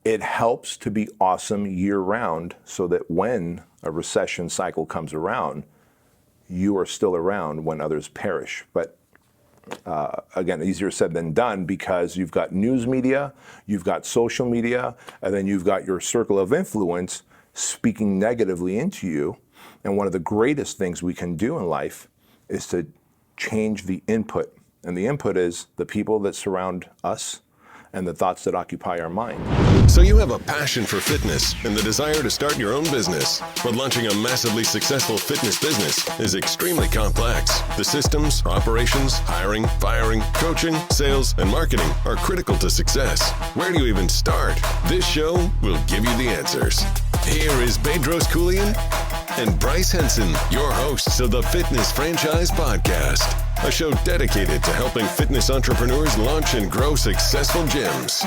it helps to be awesome year round so that when a recession cycle comes around, you are still around when others perish. But again, easier said than done, because you've got news media, you've got social media, and then you've got your circle of influence speaking negatively into you. And one of the greatest things we can do in life is to change the input. And the input is the people that surround us and the thoughts that occupy our mind. So you have a passion for fitness and the desire to start your own business. But launching a massively successful fitness business is extremely complex. The systems, operations, hiring, firing, coaching, sales, and marketing are critical to success. Where do you even start? This show will give you the answers. Here is Bedros Keuillian and Bryce Henson, your hosts of the Fitness Franchise Podcast, a show dedicated to helping fitness entrepreneurs launch and grow successful gyms.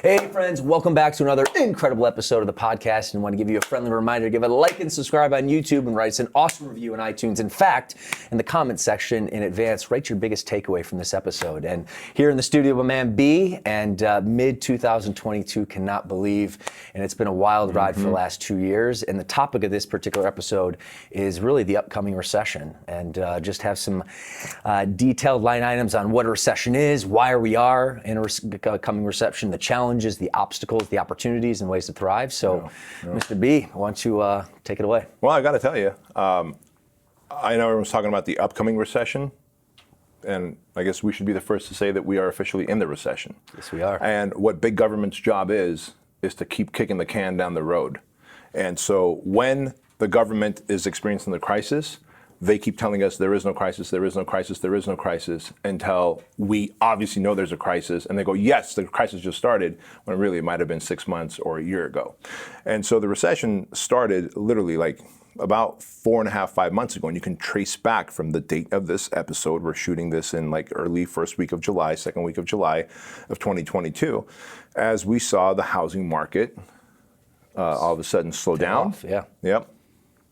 Hey friends, welcome back to another incredible episode of the podcast, and I want to give you a friendly reminder to give it a like and subscribe on YouTube and write us an awesome review on iTunes. In fact, in the comment section in advance, write your biggest takeaway from this episode. And here in the studio, my man B, and mid-2022 cannot believe, and it's been a wild ride for the last 2 years. And the topic of this particular episode is really the upcoming recession, and just have some detailed line items on what a recession is, why we are in a coming recession, the challenges, the obstacles, the opportunities, and ways to thrive. So, Mr. B, why don't you take it away? Well, I got to tell you, I know everyone's talking about the upcoming recession, and I guess we should be the first to say that we are officially in the recession. Yes, we are. And what big government's job is to keep kicking the can down the road. And so when the government is experiencing the crisis, they keep telling us there is no crisis, there is no crisis, there is no crisis, until we obviously know there's a crisis, and they go, yes, the crisis just started, when really it might have been 6 months or a year ago. And so the recession started literally like about 4.5, 5 months ago, and you can trace back from the date of this episode. We're shooting this in like early first week of July, second week of July of 2022, as we saw the housing market all of a sudden slow down. Yeah. Yep.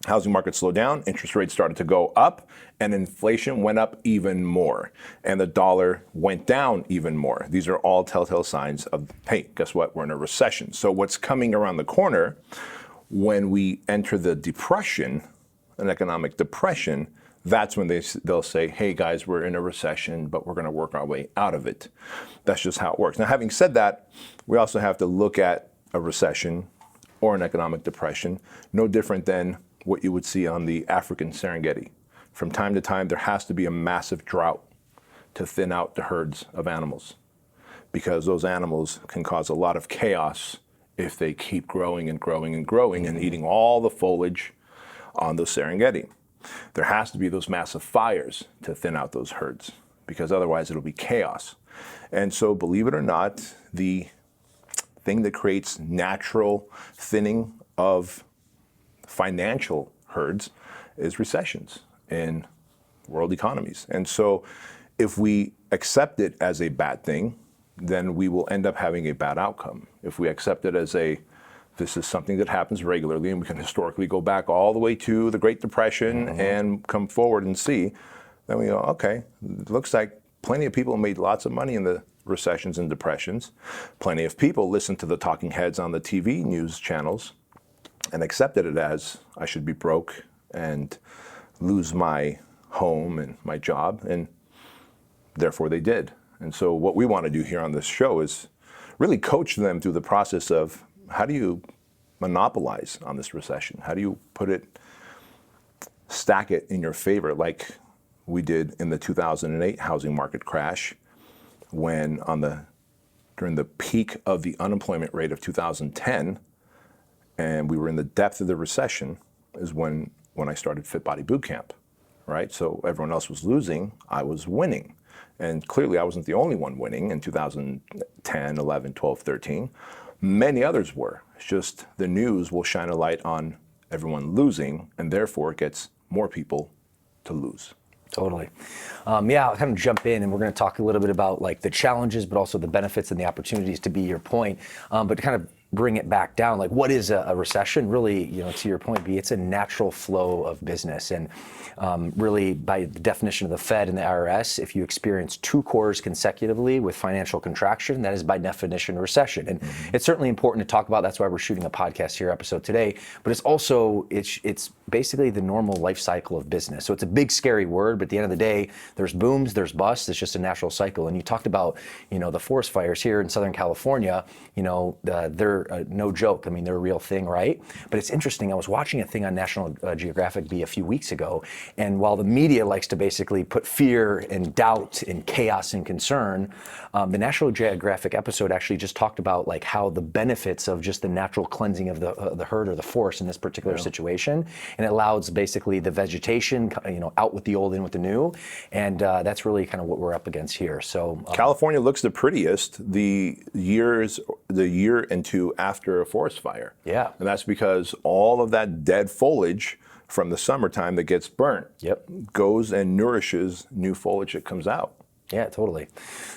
Housing market slowed down, interest rates started to go up, and inflation went up even more, and the dollar went down even more. These are all telltale signs of, hey, guess what? We're in a recession. So what's coming around the corner when we enter the depression, an economic depression, that's when they'll say, hey guys, we're in a recession, but we're going to work our way out of it. That's just how it works. Now, having said that, we also have to look at a recession or an economic depression, no different than what you would see on the African Serengeti. From time to time, there has to be a massive drought to thin out the herds of animals, because those animals can cause a lot of chaos if they keep growing and growing and growing and eating all the foliage on the Serengeti. There has to be those massive fires to thin out those herds, because otherwise it'll be chaos. And so, believe it or not, the thing that creates natural thinning of financial herds is recessions in world economies. And so if we accept it as a bad thing, then we will end up having a bad outcome. If we accept it as this is something that happens regularly, and we can historically go back all the way to the Great Depression and come forward and see, then we go, okay, it looks like plenty of people made lots of money in the recessions and depressions. Plenty of people listened to the talking heads on the TV news channels and accepted it as, I should be broke and lose my home and my job, and therefore they did. And so what we want to do here on this show is really coach them through the process of, how do you monopolize on this recession? How do you stack it in your favor, like we did in the 2008 housing market crash, when during the peak of the unemployment rate of 2010, and we were in the depth of the recession, is when I started Fit Body Bootcamp, right? So everyone else was losing, I was winning. And clearly I wasn't the only one winning in 2010, 11, 12, 13. Many others were. It's just the news will shine a light on everyone losing, and therefore it gets more people to lose. Totally. I'll kind of jump in, and we're going to talk a little bit about like the challenges, but also the benefits and the opportunities, to be your point. But to kind of bring it back down. Like, what is a recession? Really, to your point, B, it's a natural flow of business. And really, by the definition of the Fed and the IRS, if you experience 2 quarters consecutively with financial contraction, that is by definition a recession. And it's certainly important to talk about. That's why we're shooting a podcast here episode today. But it's also, it's basically the normal life cycle of business. So it's a big, scary word, but at the end of the day, there's booms, there's busts. It's just a natural cycle. And you talked about, the forest fires here in Southern California. They're no joke. I mean, they're a real thing, right? But it's interesting. I was watching a thing on National Geographic a few weeks ago, and while the media likes to basically put fear and doubt and chaos and concern, the National Geographic episode actually just talked about like how the benefits of just the natural cleansing of the herd or the forest in this particular situation, and it allows basically the vegetation, out with the old, in with the new, and that's really kind of what we're up against here. So California looks the prettiest the year and 2 after a forest fire. Yeah. And that's because all of that dead foliage from the summertime that gets burnt goes and nourishes new foliage that comes out. Yeah, totally.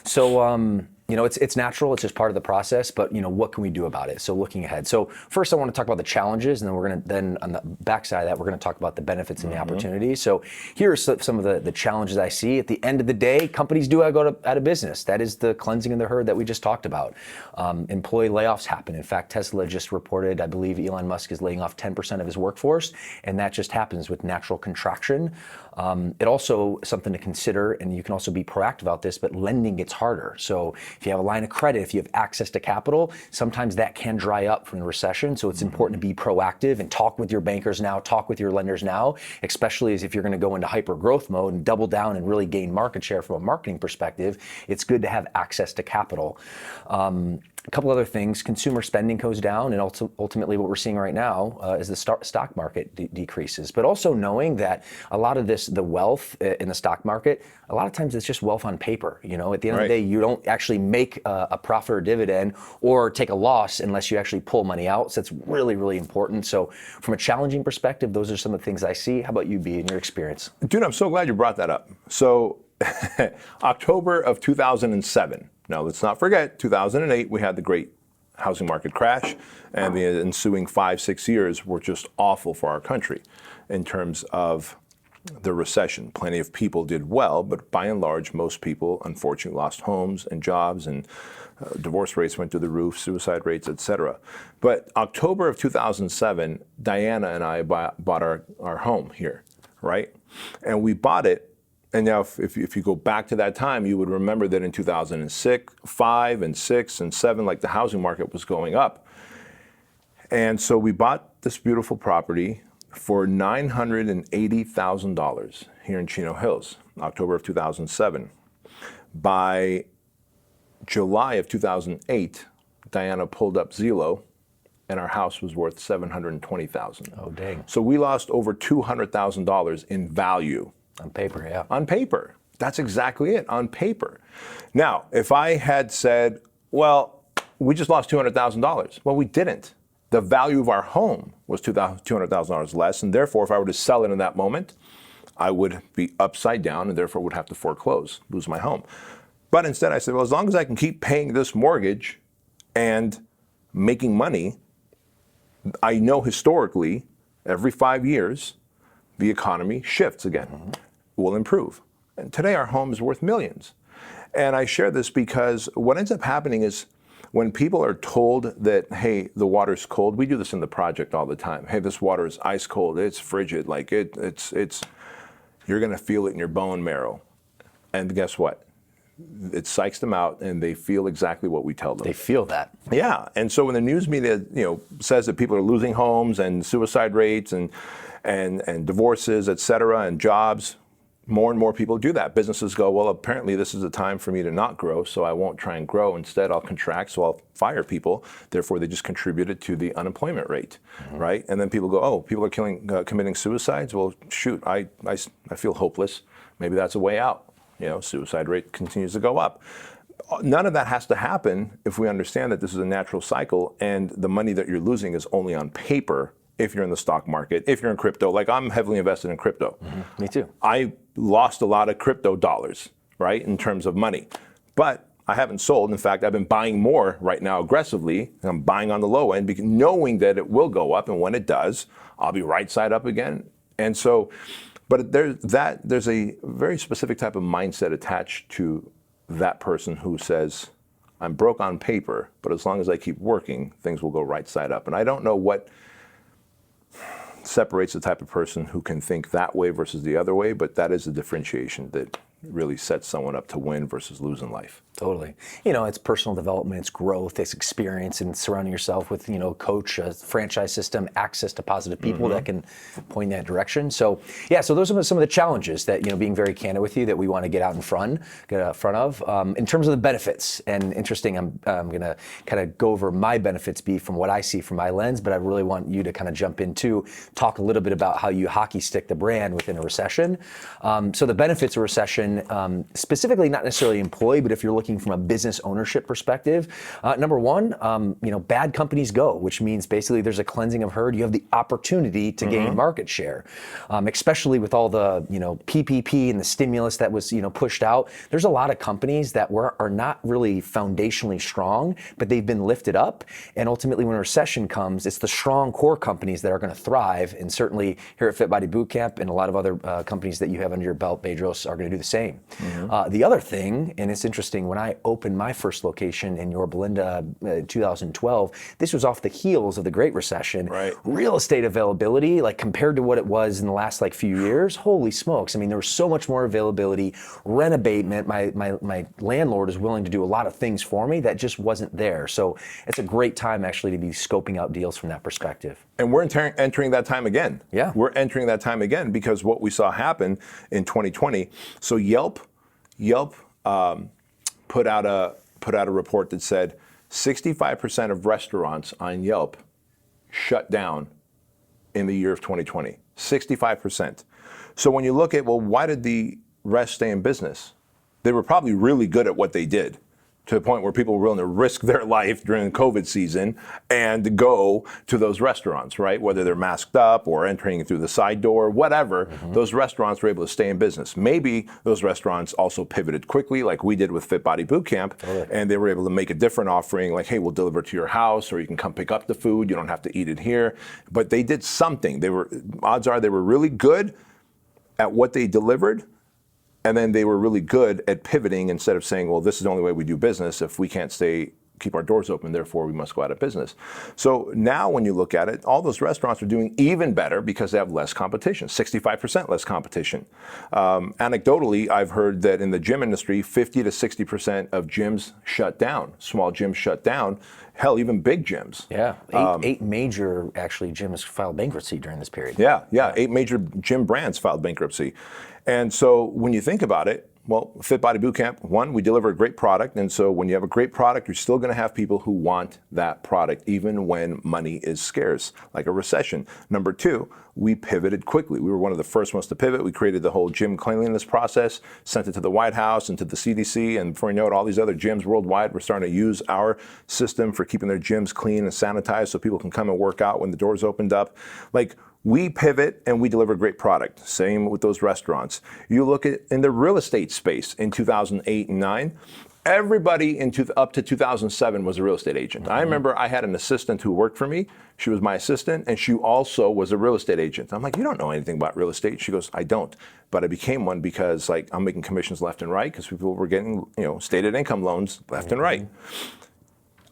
So, it's natural. It's just part of the process. But what can we do about it? So, looking ahead. So, first, I want to talk about the challenges, and then on the backside of that, we're going to talk about the benefits and the opportunities. So, here are some of the challenges I see. At the end of the day, companies do go out of business. That is the cleansing of the herd that we just talked about. Employee layoffs happen. In fact, Tesla just reported, I believe Elon Musk is laying off 10% of his workforce, and that just happens with natural contraction. It also something to consider, and you can also be proactive about this, but lending gets harder. So if you have a line of credit, if you have access to capital, sometimes that can dry up from the recession. So it's important to be proactive and talk with your bankers now, talk with your lenders now, especially as if you're going to go into hyper growth mode and double down and really gain market share from a marketing perspective. It's good to have access to capital. A couple other things, consumer spending goes down, and ultimately what we're seeing right now is the stock market decreases. But also knowing that a lot of the wealth in the stock market, a lot of times it's just wealth on paper. At the end of the day, you don't actually make a profit or dividend or take a loss unless you actually pull money out. So that's really, really important. So from a challenging perspective, those are some of the things I see. How about you, B, in your experience? Dude, I'm so glad you brought that up. So October of 2007. Now, let's not forget, 2008, we had the great housing market crash, and the ensuing 5-6 years were just awful for our country in terms of the recession. Plenty of people did well, but by and large, most people unfortunately lost homes and jobs, and divorce rates went through the roof, suicide rates, etc. But October of 2007, Diana and I bought our home here, right? And we bought it. And now, if you go back to that time, you would remember that in 2006, 5, and 6, and 7, like the housing market was going up. And so we bought this beautiful property for $980,000 here in Chino Hills, October of 2007. By July of 2008, Diana pulled up Zillow, and our house was worth $720,000. Oh, dang. So we lost over $200,000 in value. On paper, yeah. On paper. That's exactly it, on paper. Now, if I had said, well, we just lost $200,000. Well, we didn't. The value of our home was $200,000 less, and therefore, if I were to sell it in that moment, I would be upside down and therefore would have to foreclose, lose my home. But instead, I said, well, as long as I can keep paying this mortgage and making money, I know historically, every 5 years, the economy shifts again, will improve. And today our home is worth millions. And I share this because what ends up happening is when people are told that, hey, the water's cold, we do this in the project all the time. Hey, this water is ice cold, it's frigid, like it's you're gonna feel it in your bone marrow. And guess what? It psychs them out and they feel exactly what we tell them. They feel that. Yeah, and so when the news media, says that people are losing homes and suicide rates and divorces, et cetera, and jobs, more and more people do that. Businesses go, well, apparently this is a time for me to not grow, so I won't try and grow. Instead, I'll contract, so I'll fire people. Therefore, they just contributed to the unemployment rate, right? And then people go, oh, people are committing suicides? Well, shoot, I feel hopeless. Maybe that's a way out. Suicide rate continues to go up. None of that has to happen if we understand that this is a natural cycle and the money that you're losing is only on paper if you're in the stock market, if you're in crypto. Like I'm heavily invested in crypto. Me too. I lost a lot of crypto dollars, right, in terms of money. But I haven't sold. In fact, I've been buying more right now aggressively. I'm buying on the low end, knowing that it will go up, and when it does, I'll be right side up again. And so, but there's a very specific type of mindset attached to that person who says, I'm broke on paper, but as long as I keep working, things will go right side up. And I don't know what separates the type of person who can think that way versus the other way, but that is a differentiation that really sets someone up to win versus lose in life. Totally. You know, it's personal development, it's growth, it's experience, and surrounding yourself with, a coach, a franchise system, access to positive people that can point in that direction. So, yeah, so those are some of the challenges that, being very candid with you, that we want to get out in front of. In terms of the benefits, and interesting, I'm going to kind of go over my benefits from what I see from my lens, but I really want you to kind of jump into, talk a little bit about how you hockey stick the brand within a recession. So the benefits of recession, specifically not necessarily employee, but if you're looking from a business ownership perspective, number one, bad companies go, which means basically there's a cleansing of herd. You have the opportunity to gain market share, especially with all the PPP and the stimulus that was pushed out. There's a lot of companies that are not really foundationally strong, but they've been lifted up. And ultimately, when a recession comes, it's the strong core companies that are going to thrive. And certainly here at Fit Body Bootcamp and a lot of other companies that you have under your belt, Bedros, are going to do the same. The other thing, and it's interesting, when I opened my first location in Yorba Linda 2012, this was off the heels of the Great Recession. Right. Real estate availability, like compared to what it was in the last few years, holy smokes. I mean, there was so much more availability. Rent abatement, my landlord is willing to do a lot of things for me that just wasn't there. So it's a great time actually to be scoping out deals from that perspective. And we're entering that time again. Yeah. We're entering that time again because what we saw happen in 2020. So Yelp put out a report that said 65% of restaurants on Yelp shut down in the year of 2020. 65%. So when you look at, well, why did the rest stay in business? They were probably really good at what they did, to the point where people were willing to risk their life during the COVID season and go to those restaurants, right? Whether they're masked up or entering through the side door, whatever, those restaurants were able to stay in business. Maybe those restaurants also pivoted quickly, like we did with Fit Body Bootcamp, and they were able to make a different offering, like, hey, we'll deliver to your house, or you can come pick up the food, you don't have to eat it here. But they did something. Odds are they were really good at what they delivered. And then they were really good at pivoting instead of saying, well, this is the only way we do business. If we can't keep our doors open, therefore we must go out of business. So now when you look at it, all those restaurants are doing even better because they have less competition, 65% less competition. Anecdotally, I've heard that in the gym industry, 50 to 60% of gyms shut down, small gyms shut down, hell, even big gyms. Yeah, eight major actually gyms filed bankruptcy during this period. Yeah, 8 major gym brands filed bankruptcy. And so when you think about it, well, Fit Body Bootcamp, one, we deliver a great product. And so when you have a great product, you're still going to have people who want that product, even when money is scarce, like a recession. Number two, we pivoted quickly. We were one of the first ones to pivot. We created the whole gym cleanliness process, sent it to the White House and to the CDC. And before you know it, all these other gyms worldwide were starting to use our system for keeping their gyms clean and sanitized so people can come and work out when the doors opened up. We pivot and we deliver great product. Same with those restaurants. You look at in the real estate space in 2008 and 9, everybody up to 2007 was a real estate agent. I remember I had an assistant who worked for me. She was my assistant, and she also was a real estate agent. I'm like, you don't know anything about real estate. She goes, I don't. But I became one because I'm making commissions left and right because people were getting stated income loans left and right.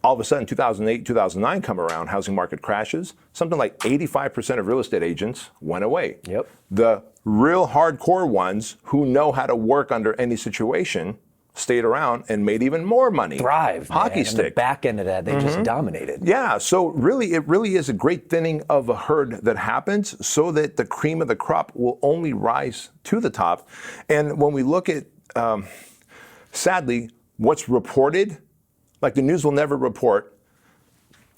All of a sudden, 2008, 2009 come around, housing market crashes. Something like 85% of real estate agents went away. Yep. The real hardcore ones who know how to work under any situation stayed around and made even more money. Thrive. Hockey stick. And the back end of that, they just dominated. Yeah, so it really is a great thinning of a herd that happens so that the cream of the crop will only rise to the top. And when we look at, sadly, what's reported, like the news will never report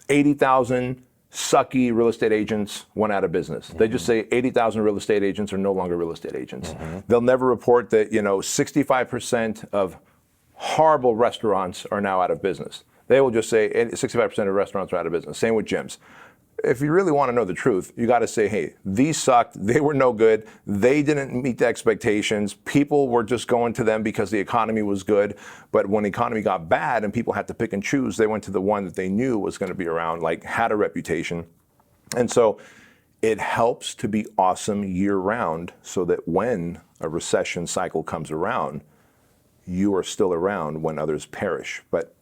80,000 sucky real estate agents went out of business. They just say 80,000 real estate agents are no longer real estate agents. They'll never report that 65% of horrible restaurants are now out of business. They will just say 65% of restaurants are out of business. Same with gyms. if you really want to know the truth, you got to say, hey, these sucked. They were no good. They didn't meet the expectations. People were just going to them because the economy was good. But when the economy got bad and people had to pick and choose, they went to the one that they knew was going to be around, like had a reputation. And so it helps to be awesome year round so that when a recession cycle comes around, you are still around when others perish. But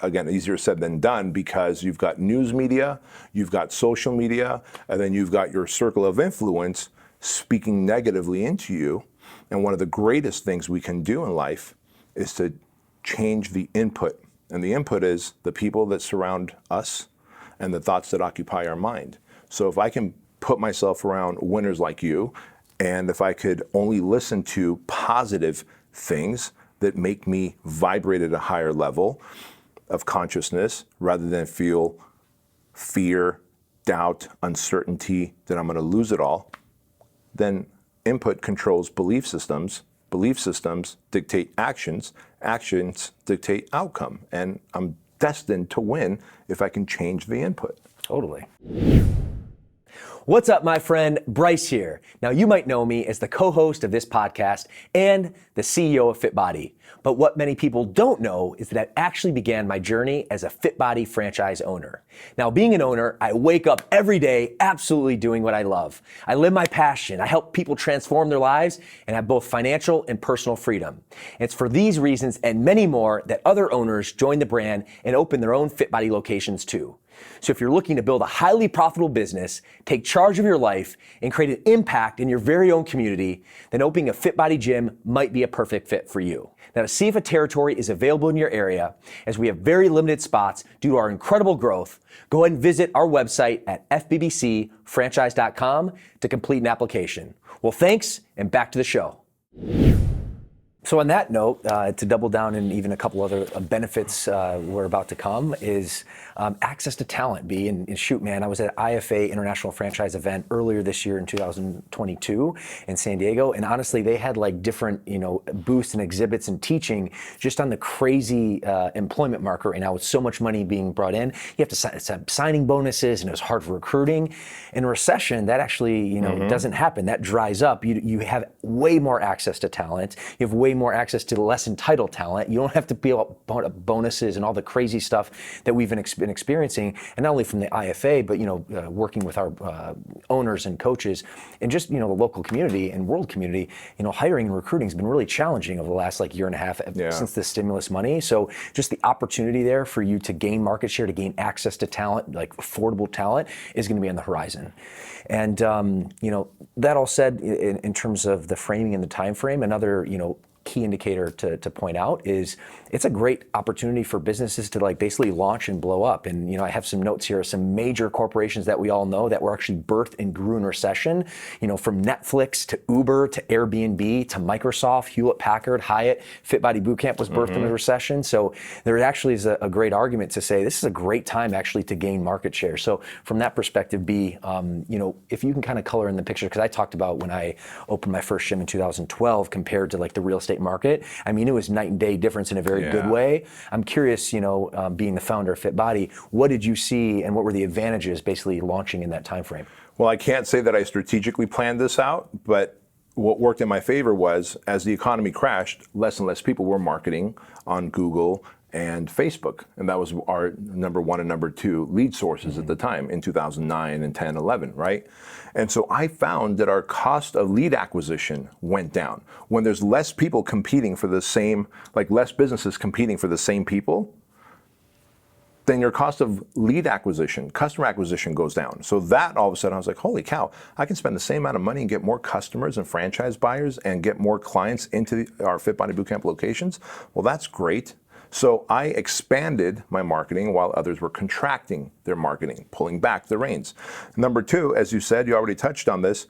again, easier said than done, because you've got news media, you've got social media, and then you've got your circle of influence speaking negatively into you. And one of the greatest things we can do in life is to change the input. And the input is the people that surround us and the thoughts that occupy our mind. So if I can put myself around winners like you, and if I could only listen to positive things that make me vibrate at a higher level of consciousness rather than feel fear, doubt, uncertainty that I'm going to lose it all, then input controls belief systems. Belief systems dictate actions. Actions dictate outcome. And I'm destined to win if I can change the input. Totally. What's up, my friend? Bryce here. Now, you might know me as the co-host of this podcast and the CEO of FitBody. But what many people don't know is that I actually began my journey as a FitBody franchise owner. Now, being an owner, I wake up every day absolutely doing what I love. I live my passion. I help people transform their lives and have both financial and personal freedom. And it's for these reasons and many more that other owners join the brand and open their own FitBody locations too. So if you're looking to build a highly profitable business, take charge of your life, and create an impact in your very own community, then opening a FitBody gym might be a perfect fit for you. Now, to see if a territory is available in your area, as we have very limited spots due to our incredible growth, go ahead and visit our website at FBBCfranchise.com to complete an application. Well, thanks, and back to the show. So on that note, to double down and even a couple other benefits we're about to come is access to talent, B. And shoot, man, I was at IFA International Franchise event earlier this year in 2022 in San Diego. And honestly, they had like different, booths and exhibits and teaching just on the crazy employment market right now with so much money being brought in. You have to sign signing bonuses, and it was hard for recruiting. In a recession, that actually, doesn't happen. That dries up. You have way more access to talent. You have way more access to less entitled talent. You don't have to pay about bonuses and all the crazy stuff that we've been experiencing, and not only from the IFA, but working with our owners and coaches, and just the local community and world community. Hiring and recruiting has been really challenging over the last year and a half since the stimulus money. So just the opportunity there for you to gain market share, to gain access to talent, like affordable talent, is going to be on the horizon. And that all said, in terms of the framing and the time frame, another key indicator to point out is it's a great opportunity for businesses to basically launch and blow up. And I have some notes here, some major corporations that we all know that were actually birthed and grew in recession, from Netflix to Uber to Airbnb to Microsoft, Hewlett Packard, Hyatt. FitBody Bootcamp was birthed in a recession. So there actually is a great argument to say this is a great time actually to gain market share. So from that perspective, B, if you can kind of color in the picture, because I talked about when I opened my first gym in 2012 compared to the real estate market. I mean, it was night and day difference in a very good way. I'm curious, being the founder of FitBody, what did you see and what were the advantages basically launching in that time frame? Well, I can't say that I strategically planned this out, but what worked in my favor was as the economy crashed, less and less people were marketing on Google and Facebook. And that was our number one and number two lead sources at the time in 2009 and 10, 11, right? And so I found that our cost of lead acquisition went down. When there's less people competing for the same, less businesses competing for the same people, then your cost of lead acquisition, customer acquisition goes down. So that all of a sudden I was like, holy cow, I can spend the same amount of money and get more customers and franchise buyers and get more clients into our FitBody Bootcamp locations. Well, that's great. So I expanded my marketing while others were contracting their marketing, pulling back the reins. Number two, as you said, you already touched on this,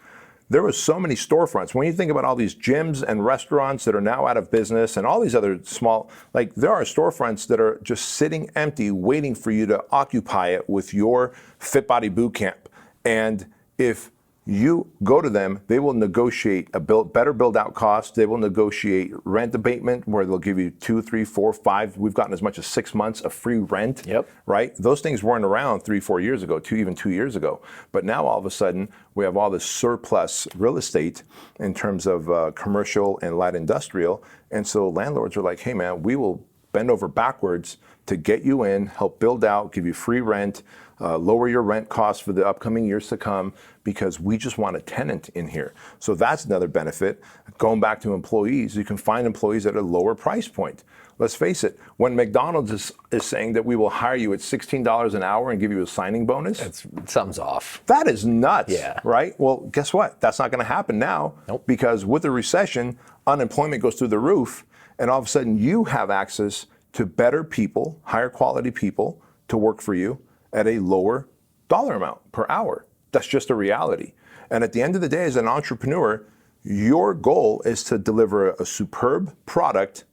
there was so many storefronts. When you think about all these gyms and restaurants that are now out of business and all these other small, there are storefronts that are just sitting empty, waiting for you to occupy it with your FitBody Bootcamp. And if You go to them, they will negotiate a better build out cost. They will negotiate rent abatement where they'll give you 2, 3, 4, 5. We've gotten as much as 6 months of free rent. Yep. Right? Those things weren't around 3, 4 years ago, even 2 years ago. But now all of a sudden we have all this surplus real estate in terms of commercial and light industrial. And so landlords are like, hey man, we will bend over backwards to get you in, help build out, give you free rent, lower your rent costs for the upcoming years to come, because we just want a tenant in here. So that's another benefit. Going back to employees, you can find employees at a lower price point. Let's face it, when McDonald's is saying that we will hire you at $16 an hour and give you a signing bonus, Something's off. that is nuts, Yeah. right? Well, guess what? That's not going to happen now. Nope. Because with the recession, unemployment goes through the roof, and all of a sudden you have access to better people, higher quality people to work for you at a lower dollar amount per hour. That's just a reality. And at the end of the day, as an entrepreneur, your goal is to deliver a superb product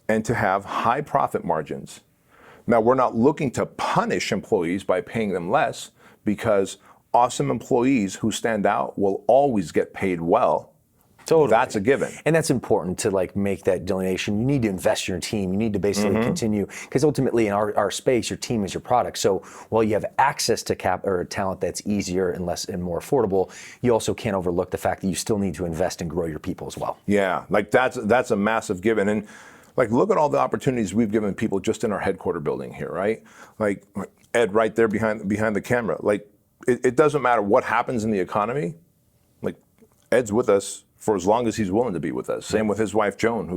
and to have high profit margins. Now, we're not looking to punish employees by paying them less, because awesome employees who stand out will always get paid well. Totally. That's a given. And that's important to like make that delineation. You need to invest in your team. You need to basically continue, because ultimately in our space, your team is your product. So while you have access to talent that's easier and less and more affordable, you also can't overlook the fact that you still need to invest and grow your people as well. Yeah, like that's a massive given. And like, look at all the opportunities we've given people just in our headquarter building here, right? Like Ed right there behind the camera. Like it doesn't matter what happens in the economy. Like Ed's with us for as long as he's willing to be with us. Same with his wife, Joan,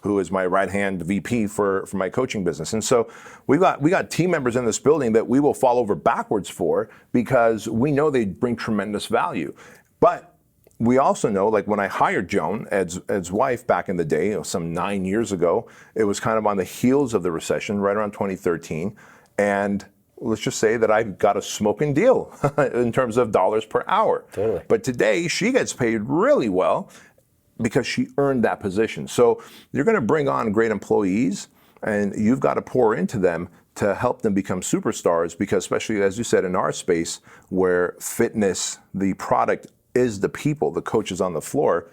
who is my right-hand VP for my coaching business. And so we got team members in this building that we will fall over backwards for, because we know they bring tremendous value. But we also know, like when I hired Joan, Ed's wife, back in the day, some 9 years ago, it was kind of on the heels of the recession, right around 2013. And let's just say that I got a smoking deal in terms of dollars per hour. Totally. But today she gets paid really well because she earned that position. So you're going to bring on great employees, and you've got to pour into them to help them become superstars, because especially, as you said, in our space where fitness, the product is the people, the coaches on the floor,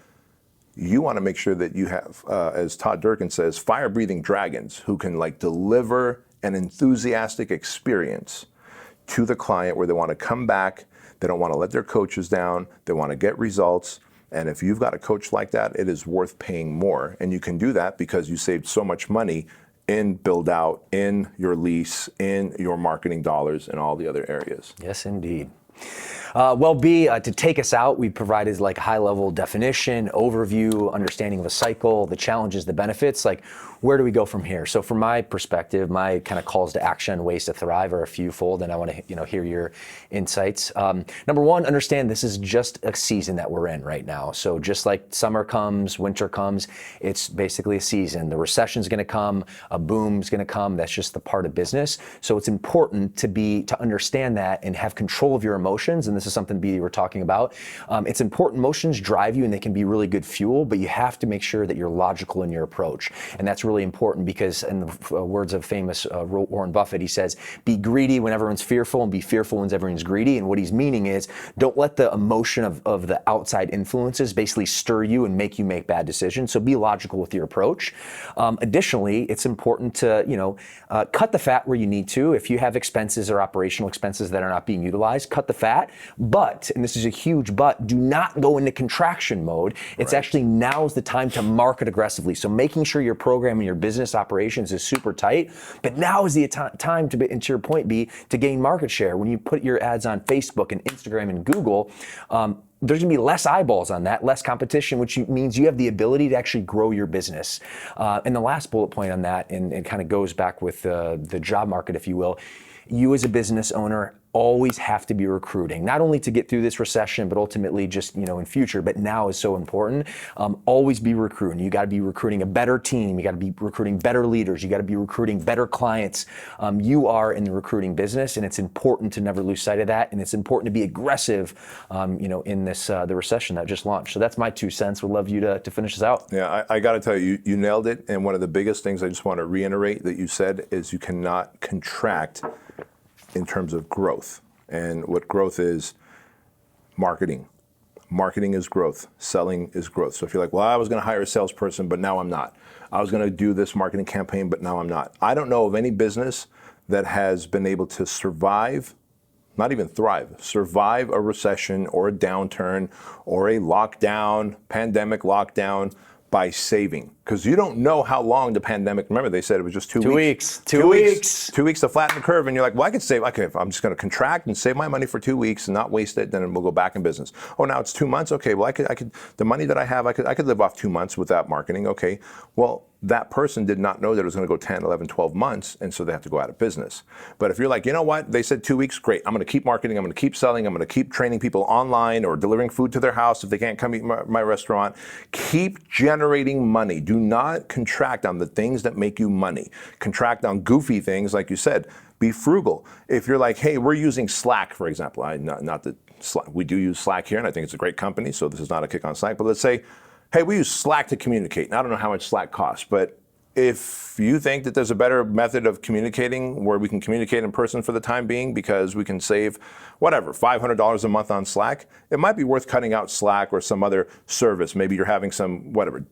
you want to make sure that you have, as Todd Durkin says, fire-breathing dragons who can like deliver an enthusiastic experience to the client where they want to come back. They don't want to let their coaches down. They want to get results. And if you've got a coach like that, it is worth paying more. And you can do that because you saved so much money in build out, in your lease, in your marketing dollars, and all the other areas. Yes, indeed. Well, B, to take us out, we provided like high-level definition, overview, understanding of a cycle, the challenges, the benefits. Like, where do we go from here? So from my perspective, my kind of calls to action, ways to thrive are a few-fold, and I want to hear your insights. Number one, understand this is just a season that we're in right now. So just like summer comes, winter comes, it's basically a season. The recession's going to come, a boom's going to come. That's just the part of business. So it's important to understand that and have control of your emotions. And this is something, B, we're talking about. It's important. Emotions drive you, and they can be really good fuel, but you have to make sure that you're logical in your approach. And that's really important, because in the words of famous Warren Buffett, he says, be greedy when everyone's fearful and be fearful when everyone's greedy. And what he's meaning is, don't let the emotion of the outside influences basically stir you and make you make bad decisions. So be logical with your approach. Additionally, it's important to, cut the fat where you need to. If you have expenses or operational expenses that are not being utilized, cut the fat. But, and this is a huge but, do not go into contraction mode. It's actually now's the time to market aggressively. So making sure your program and your business operations is super tight, but now is the time to, and to your point, B, to gain market share. When you put your ads on Facebook and Instagram and Google, there's going to be less eyeballs on that, less competition, which means you have the ability to actually grow your business. And the last bullet point on that, and it kind of goes back with the job market, if you will, you as a business owner always have to be recruiting, not only to get through this recession, but ultimately just, in future, but now is so important. Always be recruiting. You got to be recruiting a better team. You got to be recruiting better leaders. You got to be recruiting better clients. You are in the recruiting business, and it's important to never lose sight of that. And it's important to be aggressive, in this, the recession that just launched. So that's my 2 cents. Would love you to finish this out. Yeah, I got to tell you, you nailed it. And one of the biggest things I just want to reiterate that you said is you cannot contract in terms of growth. And what growth is: marketing, marketing is growth, selling is growth. So if you're like, well, I was going to hire a salesperson, but now I'm not. I was going to do this marketing campaign, but now I'm not. I don't know of any business that has been able to survive, not even thrive, survive a recession or a downturn or a lockdown, pandemic lockdown by saving. Because you don't know how long the pandemic, remember they said it was just 2 weeks. 2 weeks. 2 weeks to flatten the curve. And you're like, well, I could save, okay, if I'm just going to contract and save my money for 2 weeks and not waste it, then we'll go back in business. Oh, now it's 2 months. Okay, well, I could, the money that I have, I could live off 2 months without marketing. Okay, well, that person did not know that it was going to go 10, 11, 12 months, and so they have to go out of business. But if you're like, you know what, they said 2 weeks, great, I'm going to keep marketing, I'm going to keep selling, I'm going to keep training people online or delivering food to their house if they can't come eat my restaurant. Keep generating money. Do not contract on the things that make you money. Contract on goofy things, like you said. Be frugal. If you're like, hey, we're using Slack, for example, not that Slack, we do use Slack here, and I think it's a great company, so this is not a kick on Slack, but let's say, hey, we use Slack to communicate. And I don't know how much Slack costs, but if you think that there's a better method of communicating where we can communicate in person for the time being because we can save, whatever, $500 a month on Slack, it might be worth cutting out Slack or some other service. Maybe you're having some, whatever,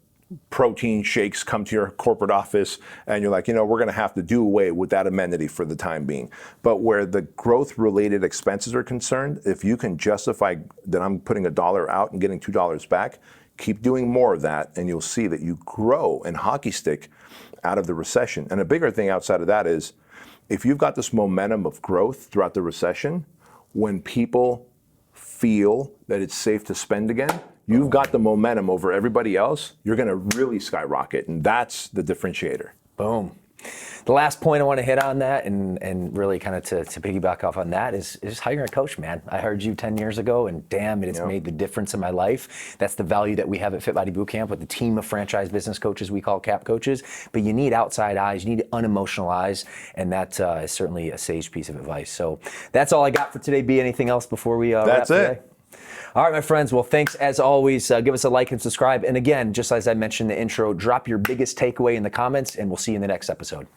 protein shakes come to your corporate office and you're like, you know, we're going to have to do away with that amenity for the time being. But where the growth related expenses are concerned, if you can justify that I'm putting $1 out and getting $2 back, keep doing more of that, and you'll see that you grow and hockey stick out of the recession. And a bigger thing outside of that is, if you've got this momentum of growth throughout the recession, when people feel that it's safe to spend again, you've got the momentum over everybody else, you're going to really skyrocket. And that's the differentiator. Boom. The last point I want to hit on that and really kind of to piggyback off on that is hiring a coach, man. I heard you 10 years ago and damn, it's made the difference in my life. That's the value that we have at Fit Body Bootcamp with the team of franchise business coaches we call CAP coaches. But you need outside eyes, you need unemotional eyes, and that is certainly a sage piece of advice. So that's all I got for today. B, anything else before we wrap today? All right, my friends. Well, thanks as always. Give us a like and subscribe. And again, just as I mentioned in the intro, drop your biggest takeaway in the comments, and we'll see you in the next episode.